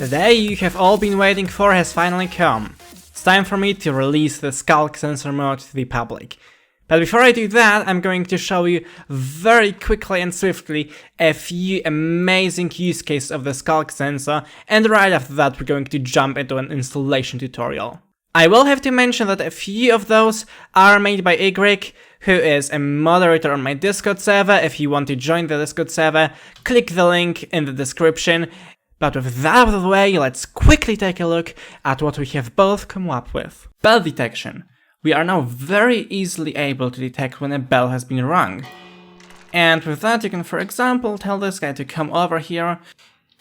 The day you have all been waiting for has finally come. It's time for me to release the Sculk sensor mode to the public. But before I do that, I'm going to show you very quickly and swiftly a few amazing use cases of the Sculk sensor, and right after that we're going to jump into an installation tutorial. I will have to mention that a few of those are made by Y, who is a moderator on my Discord server. If you want to join the Discord server, click the link in the description. But with that out of the way, let's quickly take a look at what we have both come up with. Bell detection. We are now very easily able to detect when a bell has been rung. And with that you can, for example, tell this guy to come over here.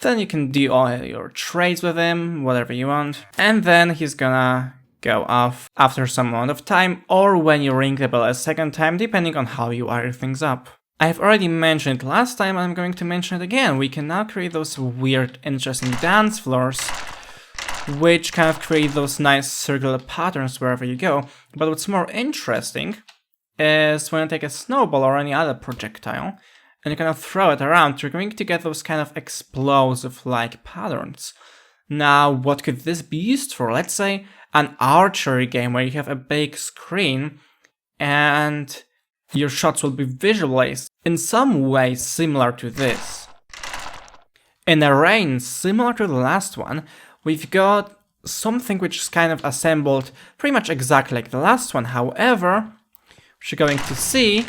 Then you can do all your trades with him, whatever you want. And then he's gonna go off after some amount of time, or when you ring the bell a second time, depending on how you wire things up. I have already mentioned it last time, I'm going to mention it again. We can now create those weird, interesting dance floors, which kind of create those nice circular patterns wherever you go. But what's more interesting is when you take a snowball or any other projectile, and you kind of throw it around, you're going to get those kind of explosive-like patterns. Now, what could this be used for? Let's say an archery game where you have a big screen, and your shots will be visualized in some way similar to this. In a rain similar to the last one, we've got something which is kind of assembled pretty much exactly like the last one. However, what you're going to see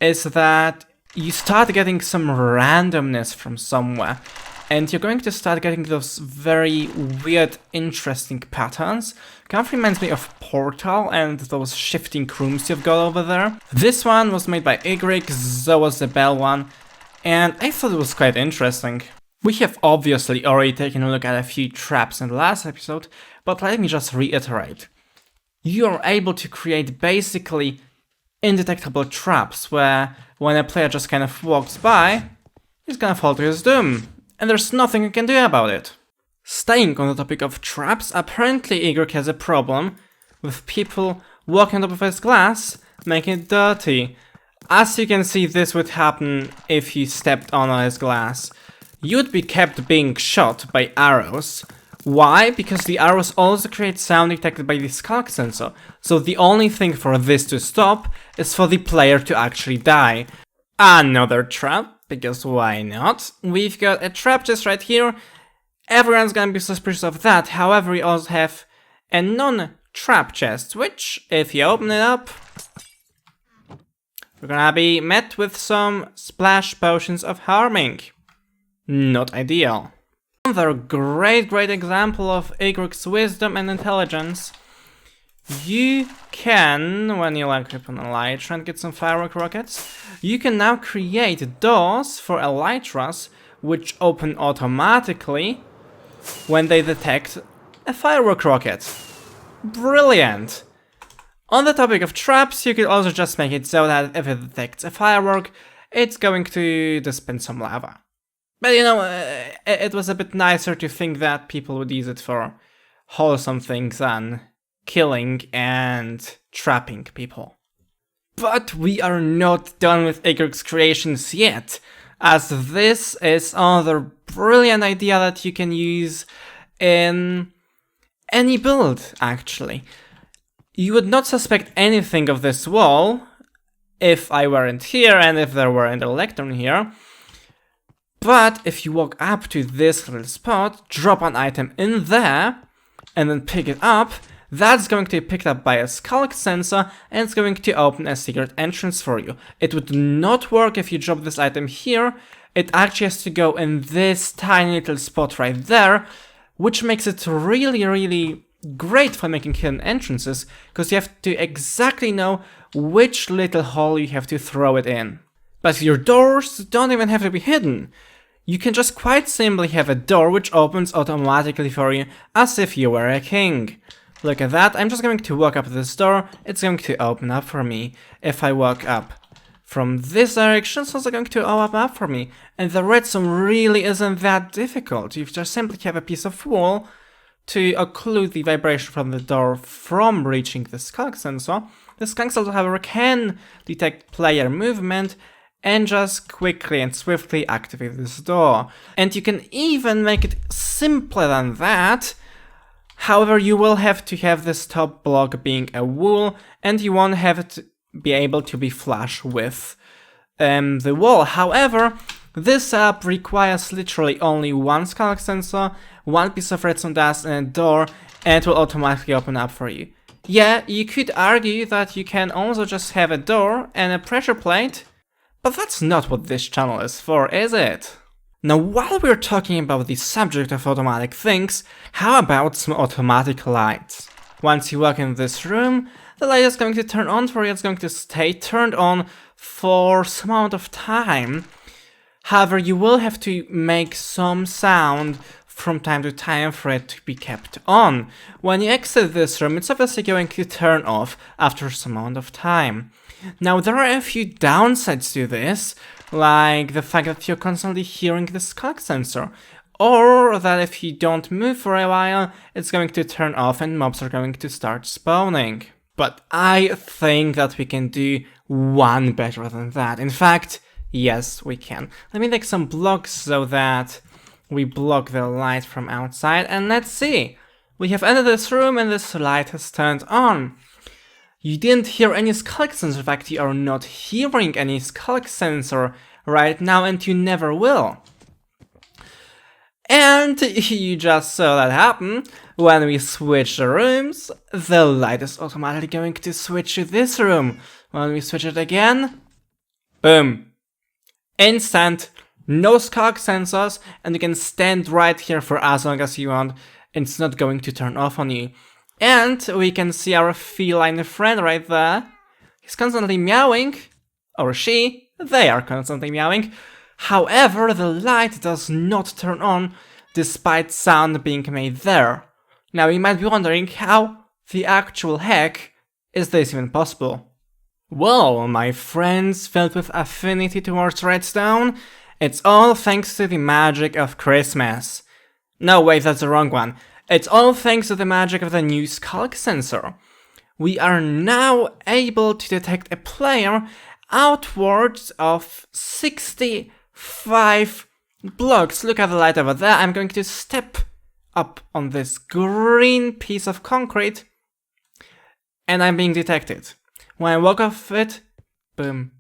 is that you start getting some randomness from somewhere, and you're going to start getting those very weird, interesting patterns. Kind of reminds me of Portal and those shifting rooms you've got over there. This one was made by Y, so was the bell one, and I thought it was quite interesting. We have obviously already taken a look at a few traps in the last episode, but let me just reiterate. You are able to create basically indetectable traps where when a player just kind of walks by, he's gonna fall to his doom, and there's nothing you can do about it. Staying on the topic of traps, apparently Y has a problem with people walking on top of his glass, making it dirty. As you can see, this would happen if you stepped on his glass. You'd be kept being shot by arrows. Why? Because the arrows also create sound detected by the Sculk sensor, so the only thing for this to stop is for the player to actually die. Another trap, because why not? We've got a trap just right here. Everyone's gonna be suspicious of that. However, we also have a non-trap chest, which, if you open it up, we're gonna be met with some splash potions of harming. Not ideal. Another great example of Y's wisdom and intelligence. You can, when you like open an Elytra and get some firework rockets, you can now create doors for Elytras which open automatically when they detect a firework rocket. Brilliant! On the topic of traps, you could also just make it so that if it detects a firework, it's going to dispense some lava. But you know, it was a bit nicer to think that people would use it for wholesome things than killing and trapping people. But we are not done with Y's creations yet, as this is another brilliant idea that you can use in any build, actually. You would not suspect anything of this wall if I weren't here and if there weren't a lectern here. But if you walk up to this little spot, drop an item in there, and then pick it up, that's going to be picked up by a Sculk sensor, and it's going to open a secret entrance for you. It would not work if you drop this item here. It actually has to go in this tiny little spot right there, which makes it really great for making hidden entrances, because you have to exactly know which little hole you have to throw it in. But your doors don't even have to be hidden. You can just quite simply have a door which opens automatically for you, as if you were a king. Look at that, I'm just going to walk up to this door, it's going to open up for me. If I walk up from this direction, it's also going to open up for me. And the redstone really isn't that difficult. You just simply have a piece of wall to occlude the vibration from the door from reaching the Sculk sensor. The Sculk sensor, however, can detect player movement, and just quickly and swiftly activate this door. And you can even make it simpler than that. However, you will have to have this top block being a wall, and you won't have it be able to be flush with the wall. However, this setup requires literally only one Sculk sensor, one piece of redstone dust, and a door, and it will automatically open up for you. Yeah, you could argue that you can also just have a door and a pressure plate, but that's not what this channel is for, is it? Now, while we're talking about the subject of automatic things, how about some automatic lights? Once you walk in this room, the light is going to turn on for you, it's going to stay turned on for some amount of time. However, you will have to make some sound from time to time for it to be kept on. When you exit this room, it's obviously going to turn off after some amount of time. Now, there are a few downsides to this, like the fact that you're constantly hearing the Sculk sensor, or that if you don't move for a while, it's going to turn off and mobs are going to start spawning. But I think that we can do one better than that. In fact, yes, we can. Let me take some blocks so that we block the light from outside, and let's see. We have entered this room and this light has turned on. You didn't hear any Sculk sensor, in fact you are not hearing any Sculk sensor right now, and you never will. And you just saw that happen. When we switch the rooms, the light is automatically going to switch to this room. When we switch it again, boom. Instant, no Sculk sensors, and you can stand right here for as long as you want. It's not going to turn off on you. And we can see our feline friend right there. He's constantly meowing, or she, they are constantly meowing. However, the light does not turn on despite sound being made there. Now you might be wondering, how the actual heck is this even possible? Well, my friends filled with affinity towards redstone, it's all thanks to the magic of Christmas. No, wait, that's the wrong one. It's all thanks to the magic of the new Sculk sensor. We are now able to detect a player outwards of 65 blocks. Look at the light over there. I'm going to step up on this green piece of concrete, and I'm being detected. When I walk off it, boom.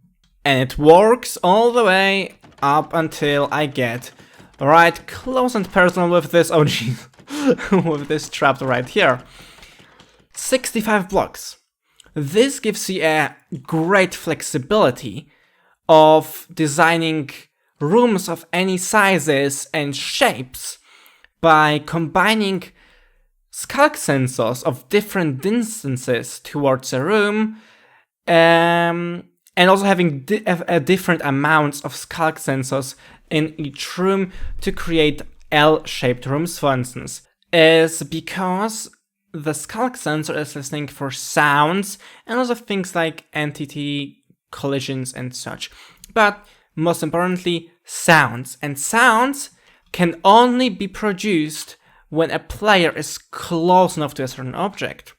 And it works all the way up until I get right close and personal with this, oh jeez, with this trap right here. 65 blocks. This gives you a great flexibility of designing rooms of any sizes and shapes by combining Sculk sensors of different distances towards a room, and also having different amounts of Sculk sensors in each room to create L-shaped rooms, for instance, is because the Sculk sensor is listening for sounds and also things like entity collisions and such. But most importantly, sounds. And sounds can only be produced when a player is close enough to a certain object.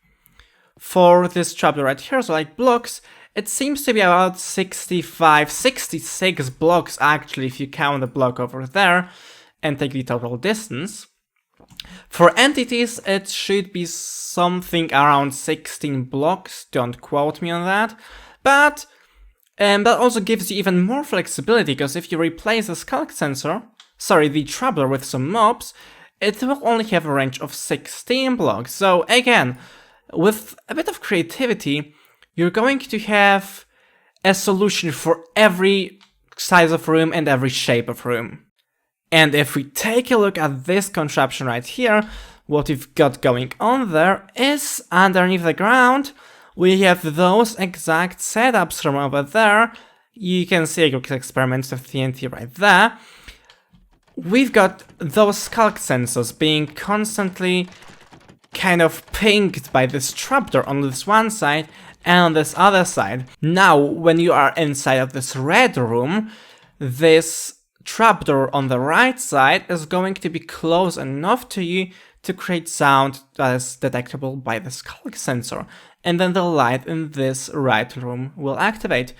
For this trapdoor right here, so like blocks, it seems to be about 65, 66 blocks actually, if you count the block over there and take the total distance. For entities, it should be something around 16 blocks, don't quote me on that, but that also gives you even more flexibility, because if you replace the Sculk sensor, the trapdoor with some mobs, it will only have a range of 16 blocks. So again, with a bit of creativity, you're going to have a solution for every size of room and every shape of room. And if we take a look at this contraption right here, what we've got going on there is underneath the ground, we have those exact setups from over there. You can see a quick experiment with TNT right there. We've got those Sculk sensors being constantly kind of pinged by this trapdoor on this one side and on this other side. Now, when you are inside of this red room, this trapdoor on the right side is going to be close enough to you to create sound that is detectable by the Sculk sensor, and then the light in this right room will activate.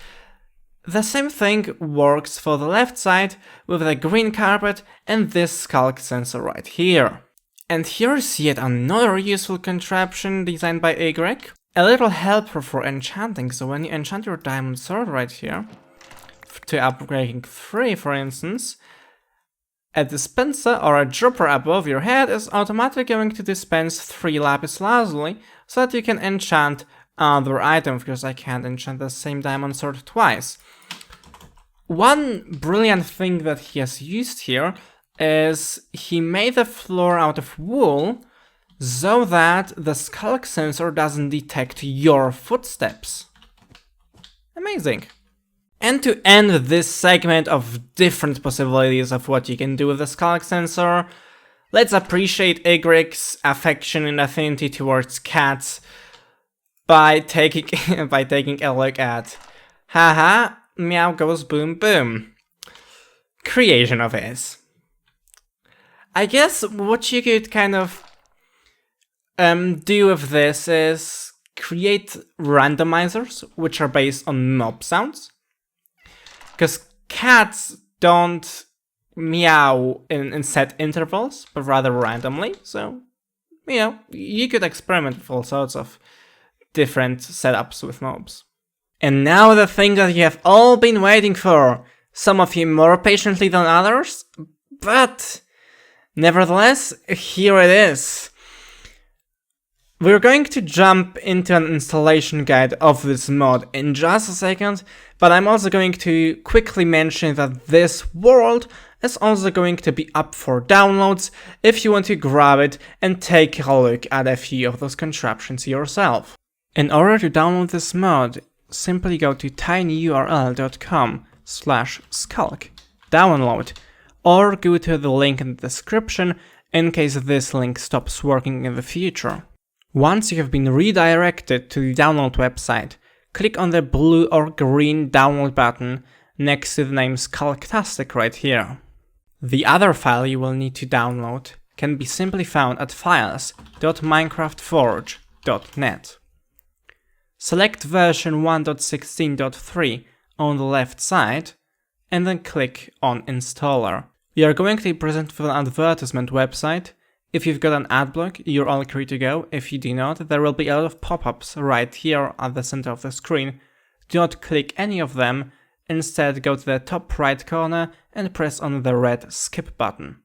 The same thing works for the left side with the green carpet and this Sculk sensor right here. And here's yet another useful contraption designed by Y. A little helper for enchanting, so when you enchant your diamond sword right here, to upgrading 3 for instance, a dispenser or a dropper above your head is automatically going to dispense 3 lapis lazuli so that you can enchant other items, because I can't enchant the same diamond sword twice. One brilliant thing that he has used here is he made the floor out of wool so that the Sculk sensor doesn't detect your footsteps. Amazing. And to end this segment of different possibilities of what you can do with the Sculk sensor, let's appreciate Y's affection and affinity towards cats by taking a look at haha, Meow goes boom boom creation of his. I guess what you could kind of do with this is create randomizers which are based on mob sounds. Because cats don't meow in set intervals, but rather randomly, so, you know, you could experiment with all sorts of different setups with mobs. And now the thing that you have all been waiting for, some of you more patiently than others, but nevertheless, here it is. We're going to jump into an installation guide of this mod in just a second, but I'm also going to quickly mention that this world is also going to be up for downloads if you want to grab it and take a look at a few of those contraptions yourself. In order to download this mod, simply go to tinyurl.com/sculk, download, or go to the link in the description in case this link stops working in the future. Once you have been redirected to the download website, click on the blue or green download button next to the name Sculktastic right here. The other file you will need to download can be simply found at files.minecraftforge.net. Select version 1.16.3 on the left side, and then click on Installer. You are going to be presented with an advertisement website. If you've got an adblock, you're all clear to go. If you do not, there will be a lot of pop-ups right here at the center of the screen. Do not click any of them, instead go to the top right corner and press on the red skip button.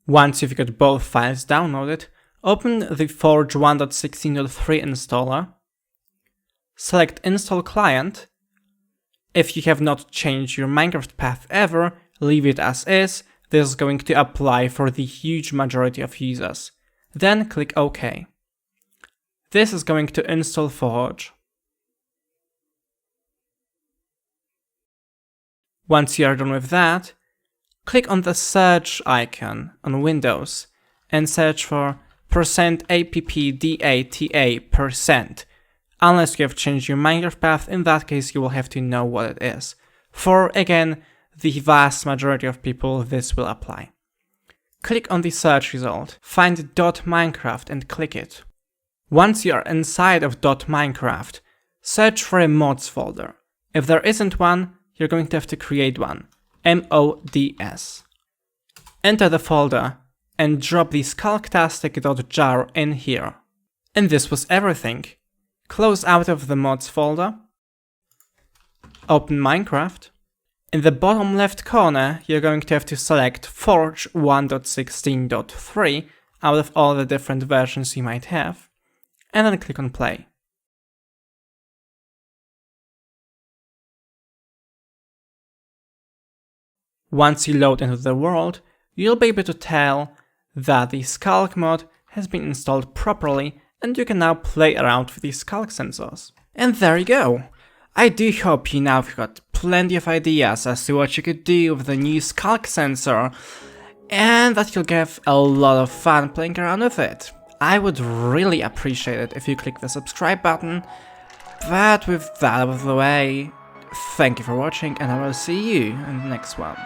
Once you've got both files downloaded, open the Forge 1.16.3 installer, select Install Client. If you have not changed your Minecraft path ever, leave it as is. This is going to apply for the huge majority of users. Then click OK. This is going to install Forge. Once you are done with that, click on the search icon on Windows and search for %appdata%. Unless you have changed your Minecraft path, in that case you will have to know what it is. For, again, the vast majority of people, this will apply. Click on the search result, find .minecraft and click it. Once you are inside of .minecraft, search for a mods folder. If there isn't one, you're going to have to create one. mods. Enter the folder and drop the sculktastic.jar in here. And this was everything. Close out of the mods folder. Open Minecraft. In the bottom left corner, you're going to have to select Forge 1.16.3 out of all the different versions you might have, and then click on play. Once you load into the world, you'll be able to tell that the Sculk mod has been installed properly, and you can now play around with the Sculk sensors. And there you go! I do hope you now have got plenty of ideas as to what you could do with the new Sculk sensor, and that you'll have a lot of fun playing around with it. I would really appreciate it if you click the subscribe button, but with that out of the way, thank you for watching and I will see you in the next one.